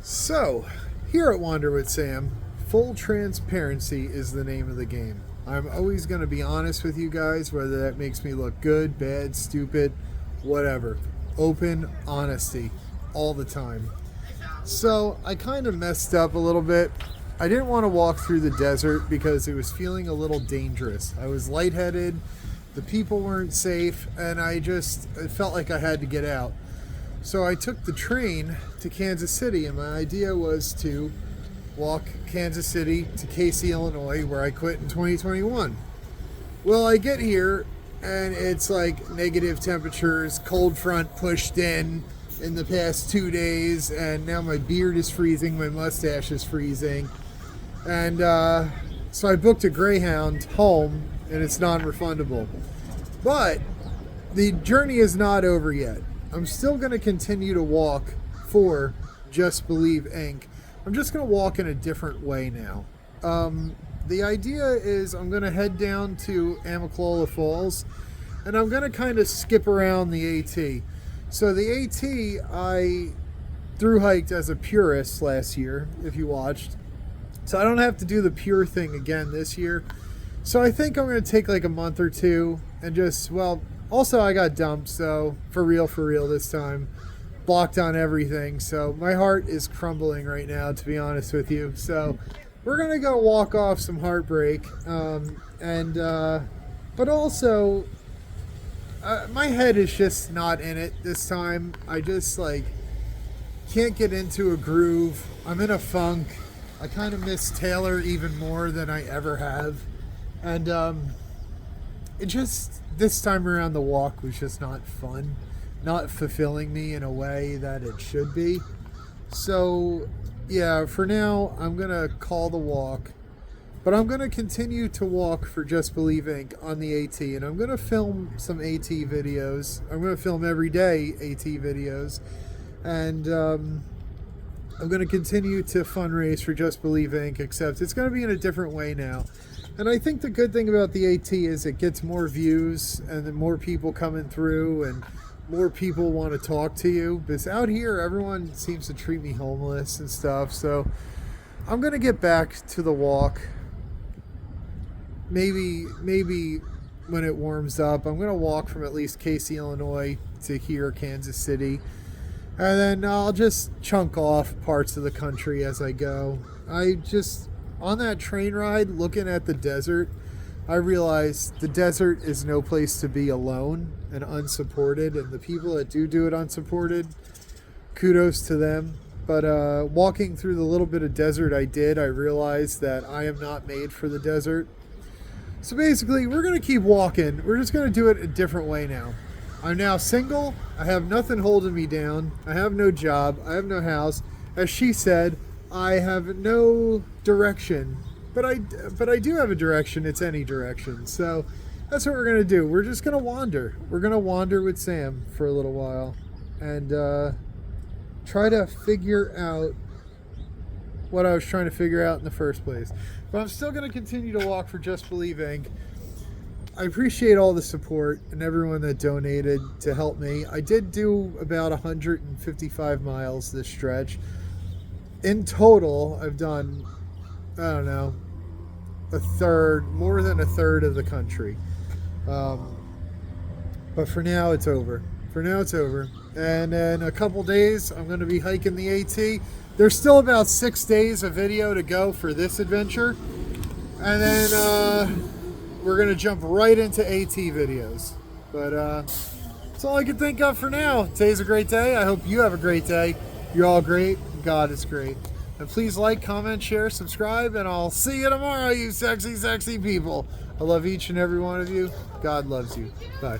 So, here at Wander with Sam, full transparency is the name of the game. I'm always going to be honest with you guys, whether that makes me look good, bad, stupid, whatever. Open honesty all the time. So, I kind of messed up a little bit. I didn't want to walk through the desert because it was feeling a little dangerous. I was lightheaded, the people weren't safe, and it felt like I had to get out. So I took the train to Kansas City, and my idea was to walk Kansas City to Casey, Illinois, where I quit in 2021. Well, I get here, and it's like negative temperatures, cold front pushed in the past 2 days, and now my beard is freezing, my mustache is freezing. And so I booked a Greyhound home, and it's non-refundable. But the journey is not over yet. I'm still going to continue to walk for Just Believe Inc. I'm just going to walk in a different way now. The idea is I'm going to head down to Amicalola Falls, and I'm going to kind of skip around the AT. So the AT I thru hiked as a purist last year, if you watched. So I don't have to do the pure thing again this year. So I think I'm going to take like a month or two and also I got dumped, so for real this time. Blocked on everything, so my heart is crumbling right now, to be honest with you. So we're going to go walk off some heartbreak. But also, my head is just not in it this time. I just can't get into a groove. I'm in a funk. I kind of miss Taylor even more than I ever have. And this time around the walk was just not fun, not fulfilling me in a way that it should be. So yeah, for now I'm gonna call the walk, but I'm gonna continue to walk for Just Believe Inc. on the AT, and I'm gonna film some AT videos. I'm gonna film every day AT videos, and I'm gonna continue to fundraise for Just Believe Inc., except it's gonna be in a different way now. And I think the good thing about the AT is it gets more views and then more people coming through and more people want to talk to you. Because out here, everyone seems to treat me homeless and stuff. So I'm going to get back to the walk. Maybe when it warms up, I'm going to walk from at least Casey, Illinois to here, Kansas City. And then I'll just chunk off parts of the country as I go. On that train ride, looking at the desert, I realized the desert is no place to be alone and unsupported, and the people that do it unsupported, kudos to them. But walking through the little bit of desert I did, I realized that I am not made for the desert. So basically, we're going to keep walking. We're just going to do it a different way now. I'm now single. I have nothing holding me down. I have no job. I have no house. As she said, I have no direction, but I do have a direction. It's any direction. So that's what we're going to do. We're just going to wander. We're going to wander with Sam for a little while and try to figure out what I was trying to figure out in the first place. But I'm still going to continue to walk for Just Believe Inc. I appreciate all the support and everyone that donated to help me. I did do about 155 miles this stretch. In total, I've done, I don't know, more than a third of the country. But for now, it's over. And in a couple days, I'm going to be hiking the AT. There's still about 6 days of video to go for this adventure. And then we're going to jump right into AT videos. But that's all I can think of for now. Today's a great day. I hope you have a great day. You're all great. God is great. And please like, comment, share, subscribe, and I'll see you tomorrow, you sexy, sexy people. I love each and every one of you. God loves you. Bye.